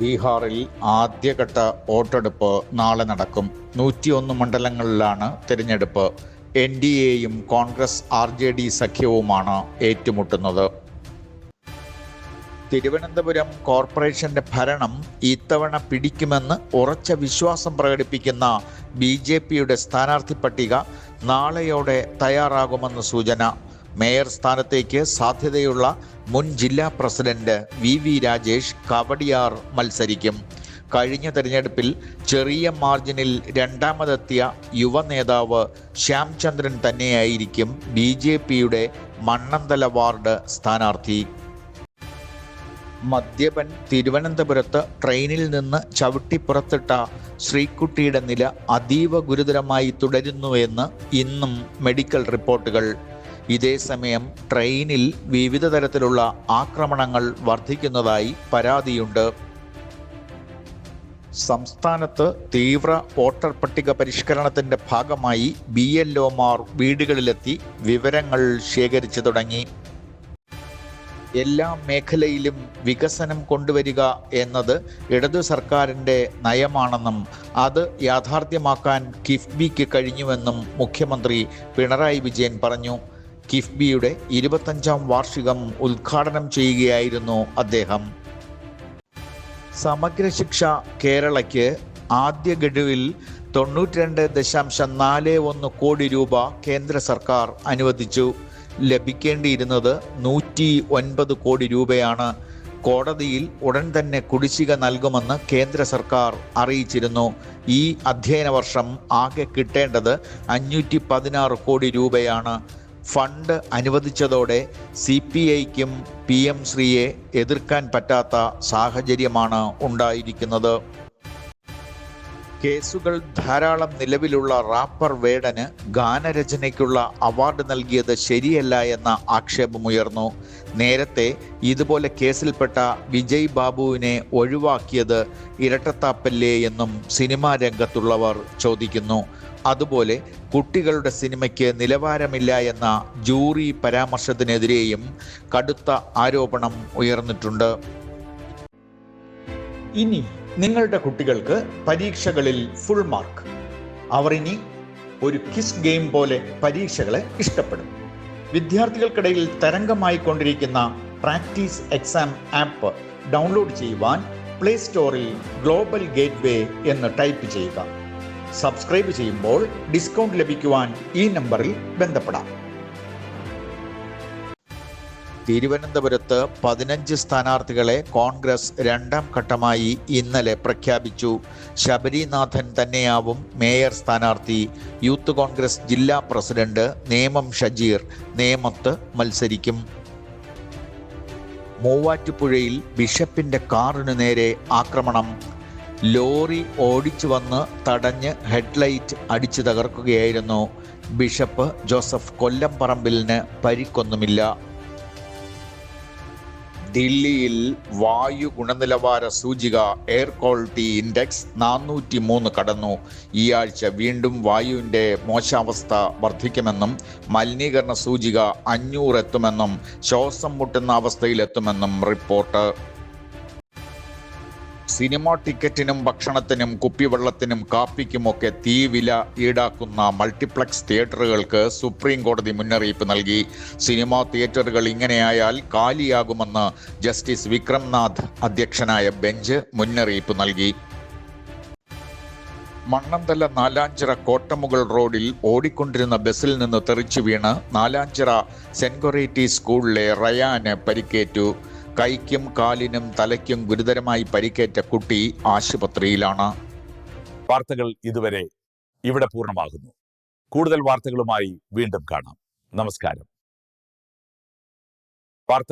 ബീഹാറിൽ ആദ്യഘട്ട വോട്ടെടുപ്പ് നാളെ നടക്കും. 101 മണ്ഡലങ്ങളിലാണ് തിരഞ്ഞെടുപ്പ്. NDAയും കോൺഗ്രസ് RJD സഖ്യവുമാണ് ഏറ്റുമുട്ടുന്നത്. തിരുവനന്തപുരം കോർപ്പറേഷന്റെ ഭരണം ഇത്തവണ പിടിക്കുമെന്ന് ഉറച്ച വിശ്വാസം പ്രകടിപ്പിക്കുന്ന BJPയുടെ സ്ഥാനാർത്ഥി പട്ടിക നാളെയോടെ തയ്യാറാകുമെന്ന് സൂചന. മേയർ സ്ഥാനത്തേക്ക് സാധ്യതയുള്ള മുൻ ജില്ലാ പ്രസിഡന്റ് VV രാജേഷ് കവടിയാർ മത്സരിക്കും. കഴിഞ്ഞ തെരഞ്ഞെടുപ്പിൽ ചെറിയ മാർജിനിൽ രണ്ടാമതെത്തിയ യുവ നേതാവ് ശ്യാംചന്ദ്രൻ തന്നെയായിരിക്കും BJPയുടെ മണ്ണന്തല വാർഡ് സ്ഥാനാർത്ഥി. മദ്യപൻ തിരുവനന്തപുരത്ത് ട്രെയിനിൽ നിന്ന് ചവിട്ടിപ്പുറത്തിട്ട ശ്രീകുട്ടിയുടെ നില അതീവ ഗുരുതരമായി തുടരുന്നുവെന്ന് ഇന്നും മെഡിക്കൽ റിപ്പോർട്ടുകൾ. ഇതേസമയം ട്രെയിനിൽ വിവിധ തരത്തിലുള്ള ആക്രമണങ്ങൾ വർദ്ധിക്കുന്നതായി പരാതിയുണ്ട്. സംസ്ഥാനത്ത് തീവ്ര വോട്ടർ പട്ടിക പരിഷ്കരണത്തിന്റെ ഭാഗമായി BLOമാർ വീടുകളിലെത്തി വിവരങ്ങൾ ശേഖരിച്ചു തുടങ്ങി. എല്ലാ മേഖലയിലും വികസനം കൊണ്ടുവരിക എന്നത് ഇടതു സർക്കാരിൻ്റെ നയമാണെന്നും അത് യാഥാർത്ഥ്യമാക്കാൻ കിഫ്ബിക്ക് കഴിഞ്ഞുവെന്നും മുഖ്യമന്ത്രി പിണറായി വിജയൻ പറഞ്ഞു. കിഫ്ബിയുടെ 25ാം വാർഷികം ഉദ്ഘാടനം ചെയ്യുകയായിരുന്നു അദ്ദേഹം. സമഗ്ര ശിക്ഷ കേരളയ്ക്ക് ആദ്യ ഗഡുവിൽ 92.41 കോടി രൂപ കേന്ദ്ര സർക്കാർ അനുവദിച്ചു. ലഭിക്കേണ്ടിയിരുന്നത് 109 കോടി രൂപയാണ്. കോടതിയിൽ ഉടൻ തന്നെ കുടിശ്ശിക നൽകുമെന്ന് കേന്ദ്ര സർക്കാർ അറിയിച്ചിരുന്നു. ഈ അധ്യയന വർഷം ആകെ കിട്ടേണ്ടത് 516 കോടി രൂപയാണ്. ഫണ്ട് അനുവദിച്ചതോടെ CPIക്കും PM ശ്രീയെ എതിർക്കാൻ പറ്റാത്ത സാഹചര്യമാണ് ഉണ്ടായിരിക്കുന്നത്. കേസുകൾ ധാരാളം നിലവിലുള്ള റാപ്പർ വേടന് ഗാനരചനയ്ക്കുള്ള അവാർഡ് നൽകിയത് ശരിയല്ല എന്ന ആക്ഷേപമുയർന്നു. നേരത്തെ ഇതുപോലെ കേസിൽപ്പെട്ട വിജയ് ബാബുവിനെ ഒഴിവാക്കിയത് ഇരട്ടത്താപ്പല്ലേ എന്നും സിനിമാ രംഗത്തുള്ളവർ ചോദിക്കുന്നു. അതുപോലെ കുട്ടികളുടെ സിനിമയ്ക്ക് നിലവാരമില്ല എന്ന ജൂറി പരാമർശത്തിനെതിരെയും കടുത്ത ആരോപണം ഉയർന്നിട്ടുണ്ട്. ഇനി നിങ്ങളുടെ കുട്ടികൾക്ക് പരീക്ഷകളിൽ ഫുൾ മാർക്ക്. അവർ ഇനി ഒരു ക്വിസ് ഗെയിം പോലെ പരീക്ഷകളെ ഇഷ്ടപ്പെടും. വിദ്യാർത്ഥികൾക്കിടയിൽ തരംഗമായി കൊണ്ടിരിക്കുന്ന പ്രാക്ടീസ് എക്സാം ആപ്പ് ഡൗൺലോഡ് ചെയ്യുവാൻ പ്ലേ സ്റ്റോറിൽ ഗ്ലോബൽ ഗേറ്റ്വേ എന്ന് ടൈപ്പ് ചെയ്യുക. സബ്സ്ക്രൈബ് ചെയ്യുമ്പോൾ ഡിസ്കൗണ്ട് ലഭിക്കുവാൻ ഈ നമ്പറിൽ ബന്ധപ്പെടാം. തിരുവനന്തപുരത്ത് 15 സ്ഥാനാർത്ഥികളെ കോൺഗ്രസ് രണ്ടാം ഘട്ടമായി ഇന്നലെ പ്രഖ്യാപിച്ചു. ശബരിനാഥൻ തന്നെയാവും മേയർ സ്ഥാനാർത്ഥി. യൂത്ത് കോൺഗ്രസ് ജില്ലാ പ്രസിഡന്റ് നേമം ഷജീർ നേമത്ത് മത്സരിക്കും. മൂവാറ്റുപുഴയിൽ ബിഷപ്പിന്റെ കാറിനു നേരെ ആക്രമണം. ലോറി ഓടിച്ചു വന്ന് തടഞ്ഞ് ഹെഡ്ലൈറ്റ് അടിച്ചു തകർക്കുകയായിരുന്നു. Bishop Joseph കൊല്ലംപറമ്പിലിന് പരിക്കൊന്നുമില്ല. ദില്ലിയിൽ വായു ഗുണനിലവാര സൂചിക എയർ ക്വാളിറ്റി ഇൻഡെക്സ് 403 കടന്നു. ഈ ആഴ്ച വീണ്ടും വായുവിൻ്റെ മോശാവസ്ഥ വർദ്ധിക്കുമെന്നും മലിനീകരണ സൂചിക 500 എത്തുമെന്നും ശ്വാസം മുട്ടുന്ന അവസ്ഥയിലെത്തുമെന്നും റിപ്പോർട്ട്. സിനിമാ ടിക്കറ്റിനും ഭക്ഷണത്തിനും കുപ്പിവെള്ളത്തിനും കാപ്പിക്കുമൊക്കെ തീവില ഈടാക്കുന്ന മൾട്ടിപ്ലക്സ് തിയേറ്ററുകൾക്ക് സുപ്രീം കോടതി മുന്നറിയിപ്പ് നൽകി. സിനിമാ തിയേറ്ററുകൾ ഇങ്ങനെയായാൽ കാലിയാകുമെന്ന് ജസ്റ്റിസ് വിക്രംനാഥ് അധ്യക്ഷനായ ബെഞ്ച് മുന്നറിയിപ്പ് നൽകി. മണ്ണന്തല നാലാഞ്ചിറ കോട്ടമുകൾ റോഡിൽ ഓടിക്കൊണ്ടിരുന്ന ബസ്സിൽ നിന്ന് തെറിച്ചു വീണ് നാലാഞ്ചിറ സെന്റ് കൊറേറ്റി സ്കൂളിലെ റയാന് പരിക്കേറ്റു. കൈക്കും കാലിനും തലയ്ക്കും ഗുരുതരമായി പരിക്കേറ്റ കുട്ടി ആശുപത്രിയിലാണ്. വാർത്തകൾ ഇതുവരെ ഇവിടെ പൂർണ്ണമാകുന്നു. കൂടുതൽ വാർത്തകളുമായി വീണ്ടും കാണാം. നമസ്കാരം.